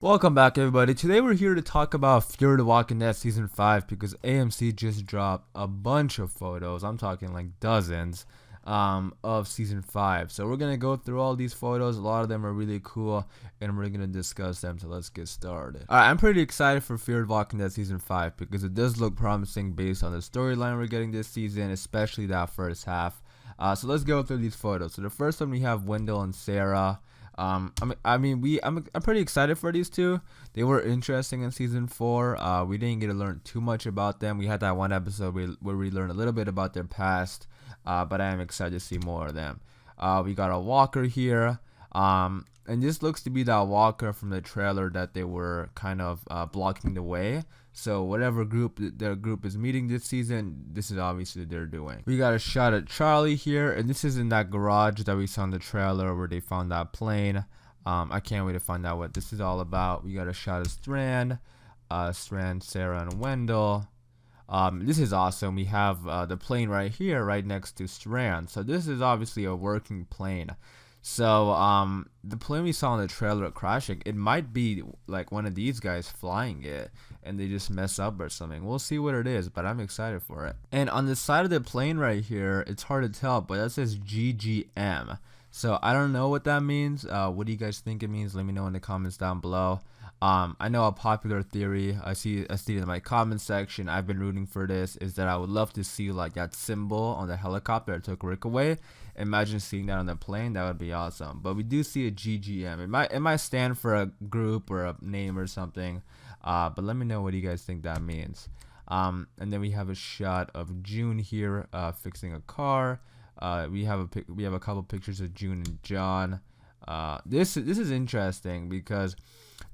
Welcome back, everybody. Today we're here to talk about Fear the Walking Dead Season 5 because AMC just dropped a bunch of photos. I'm talking like dozens of Season 5. So we're going to go through all these photos. A lot of them are really cool and we're going to discuss them. So let's get started. Alright, I'm pretty excited for Fear the Walking Dead Season 5 because it does look promising based on the storyline we're getting this season, especially that first half. So let's go through these photos. So the first one we have Wendell and Sarah. I'm pretty excited for these two. They were interesting in season 4. We didn't get to learn too much about them. We had that one episode where we learned a little bit about their past, but I am excited to see more of them. We got a walker here, and this looks to be that walker from the trailer that they were kind of blocking the way. So whatever group their group is meeting this season, this is obviously they're doing. We got a shot at Charlie here, and this is in that garage that we saw in the trailer where they found that plane. I can't wait to find out what this is all about. We got a shot of Strand, Sarah, and Wendell. This is awesome. We have the plane right here, right next to Strand. So this is obviously a working plane. So the plane we saw in the trailer crashing, it might be like one of these guys flying it and they just mess up or something. We'll see what it is, but I'm excited for it. And on the side of the plane right here, it's hard to tell, but that says GGM. So I don't know what that means. What do you guys think it means? Let me know in the comments down below. I know a popular theory I see in my comment section, I've been rooting for this, is that I would love to see like that symbol on the helicopter that took Rick away. Imagine seeing that on the plane. That would be awesome. But we do see a GGM. It might stand for a group or a name or something. But let me know what you guys think that means. And then we have a shot of June here fixing a car. We have a couple pictures of June and John. This is interesting because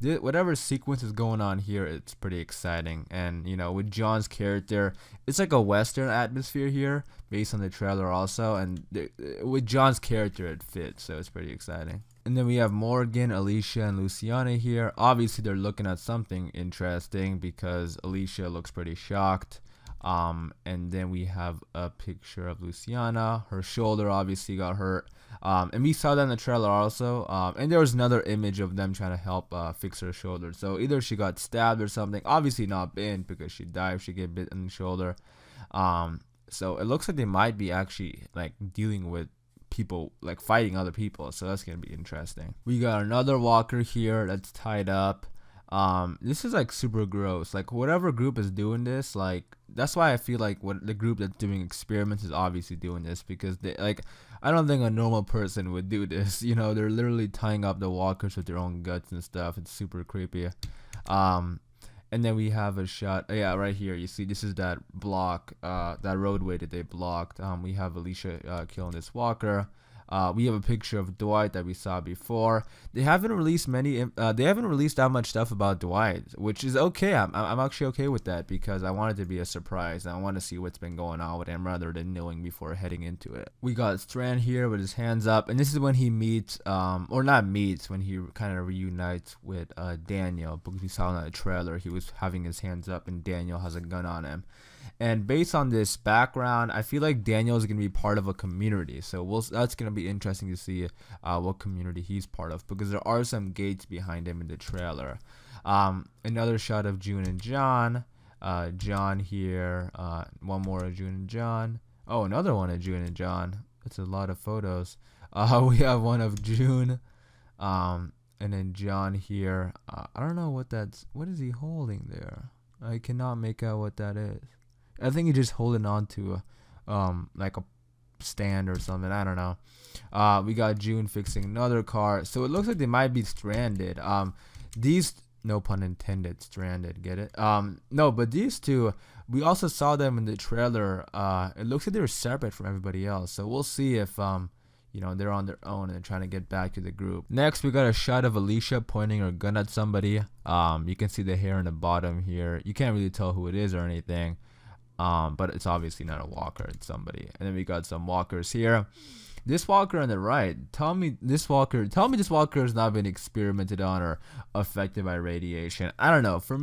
whatever sequence is going on here, it's pretty exciting. And you know, with John's character, it's like a western atmosphere here based on the trailer also, and with John's character it fits, so it's pretty exciting. And then we have Morgan, Alicia, and Luciana here. Obviously they're looking at something interesting because Alicia looks pretty shocked. And then we have a picture of Luciana. Her shoulder obviously got hurt. And we saw that in the trailer also. And there was another image of them trying to help fix her shoulder. So either she got stabbed or something. Obviously not bitten because she died if she get bit in the shoulder. So it looks like they might be actually like dealing with people, like fighting other people. So that's gonna be interesting. We got another walker here that's tied up. This is like super gross. Like whatever group is doing this, like that's why I feel like what the group that's doing experiments is obviously doing this, because they, like, I don't think a normal person would do this. You know, they're literally tying up the walkers with their own guts and stuff. It's super creepy. And then we have a shot, yeah, right here. You see, this is that block, that roadway that they blocked. We have Alicia killing this walker. We have a picture of Dwight that we saw before. They haven't released that much stuff about Dwight, which is okay. I'm actually okay with that because I want it to be a surprise. I want to see what's been going on with him rather than knowing before heading into it. We got Strand here with his hands up, and this is when he meets, or not meets, when he kind of reunites with Daniel, because we saw in the trailer he was having his hands up and Daniel has a gun on him. And based on this background, I feel like Daniel is going to be part of a community. So that's going to be interesting to see what community he's part of, because there are some gates behind him in the trailer. Another shot of June and John. John here. One more of June and John. Oh, another one of June and John. That's a lot of photos. We have one of June. And then John here. I don't know what is he holding there? I cannot make out what that is. I think he's just holding on to like a stand or something. I don't know. We got June fixing another car. So it looks like they might be stranded. These, no pun intended, stranded, get it? No, but these two, we also saw them in the trailer. It looks like they're separate from everybody else. So we'll see if you know, they're on their own and trying to get back to the group. Next, we got a shot of Alicia pointing her gun at somebody. You can see the hair in the bottom here. You can't really tell who it is or anything. But it's obviously not a walker, it's somebody. And then we got some walkers here. This walker on the right, tell me this walker has not been experimented on or affected by radiation. I don't know. To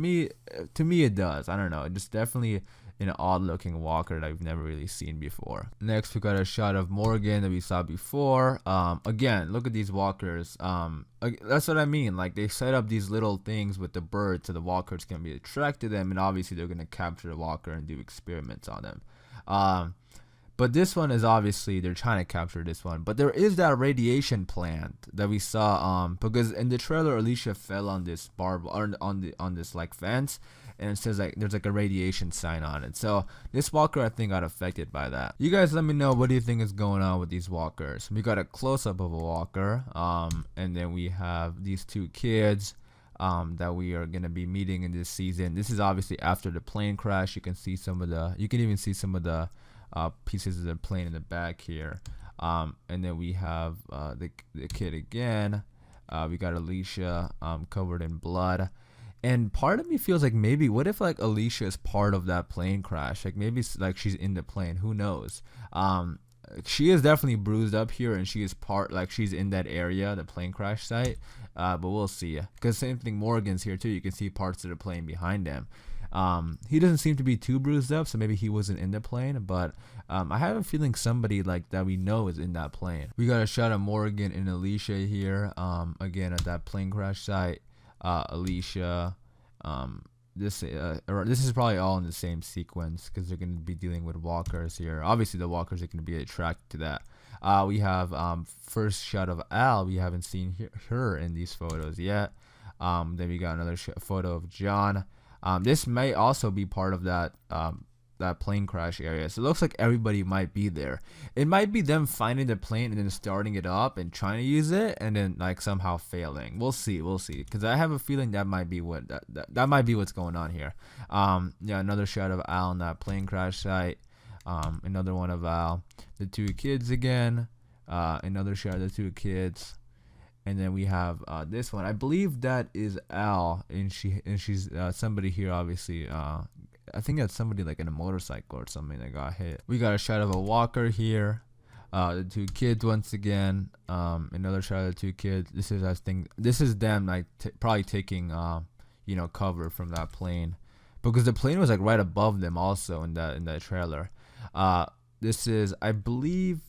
me it does. I don't know. It just definitely an odd looking walker that we've never really seen before. Next we got a shot of Morgan that we saw before. Again, look at these walkers. That's what I mean, like they set up these little things with the birds so the walkers can be attracted to them, and obviously they're gonna capture the walker and do experiments on them. But this one is obviously they're trying to capture this one. But there is that radiation plant that we saw because in the trailer Alicia fell on this on this like fence, and it says like there's like a radiation sign on it. So this walker I think got affected by that. You guys let me know, what do you think is going on with these walkers? We got a close up of a walker, and then we have these two kids that we are gonna be meeting in this season. This is obviously after the plane crash. You can even see some of the pieces of the plane in the back here, and then we have the kid again. We got Alicia covered in blood, and part of me feels like maybe what if like Alicia is part of that plane crash, like maybe like she's in the plane, who knows. She is definitely bruised up here, and she is she's in that area, the plane crash site, but we'll see, because same thing, Morgan's here too. You can see parts of the plane behind him. He doesn't seem to be too bruised up, so maybe he wasn't in the plane, but I have a feeling somebody like that we know is in that plane. We got a shot of Morgan and Alicia here, again at that plane crash site. Alicia, this is probably all in the same sequence because they're going to be dealing with walkers here. Obviously the walkers are going to be attracted to that. We have first shot of Al. We haven't seen her in these photos yet. Then we got another photo of John. This may also be part of that plane crash area, so it looks like everybody might be there. It might be them finding the plane and then starting it up and trying to use it, and then like somehow failing. We'll see, because I have a feeling that might be what that might be what's going on here. Yeah, another shot of Al on that plane crash site. Another one of Al, the two kids again. Another shot of the two kids. And then we have this one. I believe that is Al, and she's somebody here, obviously. I think that's somebody like in a motorcycle or something that got hit. We got a shot of a walker here. The two kids once again. Another shot of the two kids. This is them like probably taking cover from that plane, because the plane was like right above them also in that trailer. This is, I believe.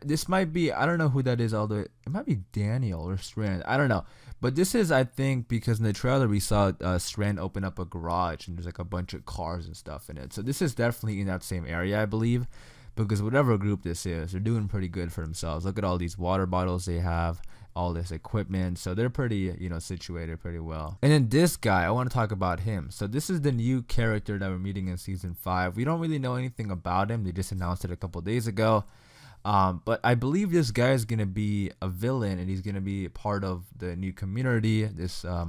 This might be, I don't know who that is, although it might be Daniel or Strand, I don't know, but this is, I think, because in the trailer we saw Strand open up a garage and there's like a bunch of cars and stuff in it, so this is definitely in that same area, I believe, because whatever group this is, they're doing pretty good for themselves. Look at all these water bottles they have, all this equipment, so they're pretty situated pretty well. And then this guy, I want to talk about him. So this is the new character that we're meeting in season 5. We don't really know anything about him, they just announced it a couple days ago. But I believe this guy is gonna be a villain, and he's gonna be part of the new community, this a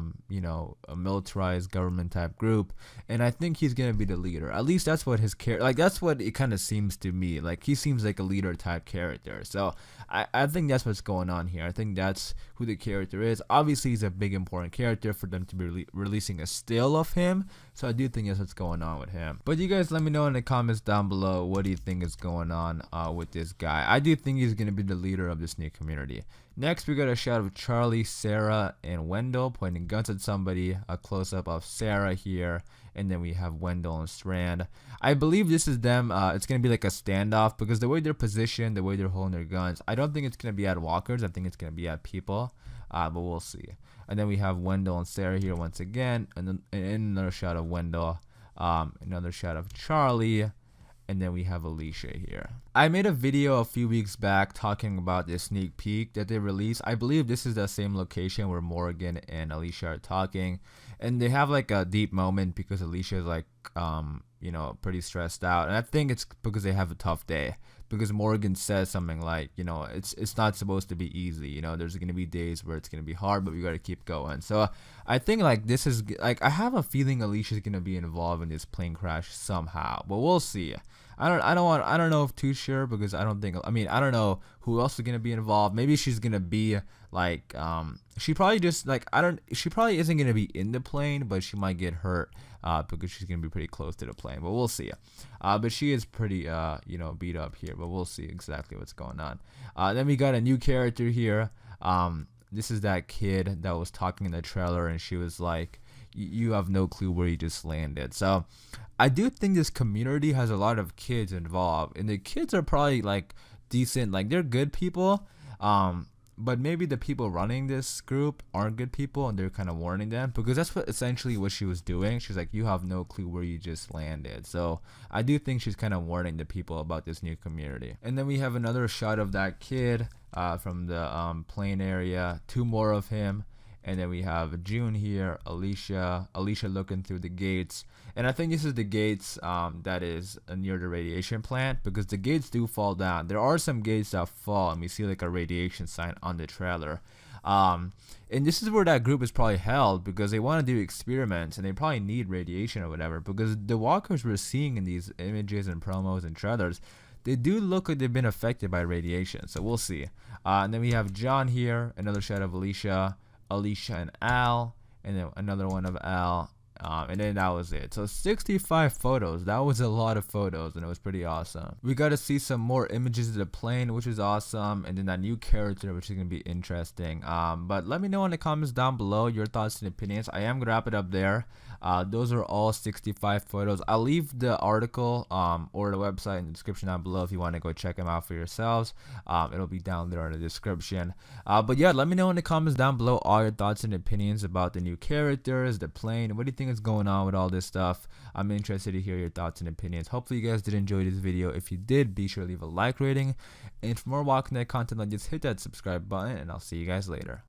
militarized government type group, and I think he's gonna be the leader. At least that's what his that's what it kind of seems to me. Like he seems like a leader type character. So I think that's what's going on here. I think that's who the character is. Obviously, he's a big important character for them to be releasing a still of him. So I do think that's what's going on with him. But you guys let me know in the comments down below, what do you think is going on with this guy. I do think he's going to be the leader of this new community. Next, we got a shot of Charlie, Sarah, and Wendell pointing guns at somebody. A close-up of Sarah here. And then we have Wendell and Strand. I believe this is them. It's going to be like a standoff, because the way they're positioned, the way they're holding their guns, I don't think it's going to be at walkers. I think it's going to be at people. But we'll see. And then we have Wendell and Sarah here once again. And then another shot of Wendell. Another shot of Charlie. And then we have Alicia here. I made a video a few weeks back talking about this sneak peek that they released. I believe this is the same location where Morgan and Alicia are talking. And they have like a deep moment because Alicia is like, pretty stressed out. And I think it's because they have a tough day. Because Morgan says something like, it's not supposed to be easy. There's going to be days where it's going to be hard, but we got to keep going. So I think like this is like, I have a feeling Alicia's going to be involved in this plane crash somehow, but we'll see. I don't know if too sure, because I don't know who else is going to be involved. Maybe she's going to be like, she probably isn't going to be in the plane, but she might get hurt because she's going to be pretty close to the plane, but we'll see. But she is pretty beat up here, but we'll see exactly what's going on. Then we got a new character here. This is that kid that was talking in the trailer, and she was like, you have no clue where you just landed. So I do think this community has a lot of kids involved, and the kids are probably like decent, like they're good people. But maybe the people running this group aren't good people, and they're kind of warning them, because that's what essentially what she was doing. She's like, you have no clue where you just landed. So I do think she's kind of warning the people about this new community. And then we have another shot of that kid from the plane area, 2 more of him. And then we have June here, Alicia looking through the gates. And I think this is the gates that is near the radiation plant, because the gates do fall down. There are some gates that fall, and we see like a radiation sign on the trailer. And this is where that group is probably held, because they want to do experiments, and they probably need radiation or whatever, because the walkers we're seeing in these images and promos and trailers, they do look like they've been affected by radiation. So we'll see. And then we have John here, another shot of Alicia and Al, and then another one of Al, and then that was it. So 65 photos. That was a lot of photos, and it was pretty awesome. We got to see some more images of the plane, which is awesome, and then that new character, which is gonna be interesting. But let me know in the comments down below your thoughts and opinions. I am gonna wrap it up there. Those are all 65 photos. I'll leave the article or the website in the description down below if you want to go check them out for yourselves. It'll be down there in the description. But yeah, let me know in the comments down below all your thoughts and opinions about the new characters, the plane. What do you think is going on with all this stuff? I'm interested to hear your thoughts and opinions. Hopefully you guys did enjoy this video. If you did, be sure to leave a like rating. And for more Walking Dead content like this, hit that subscribe button, and I'll see you guys later.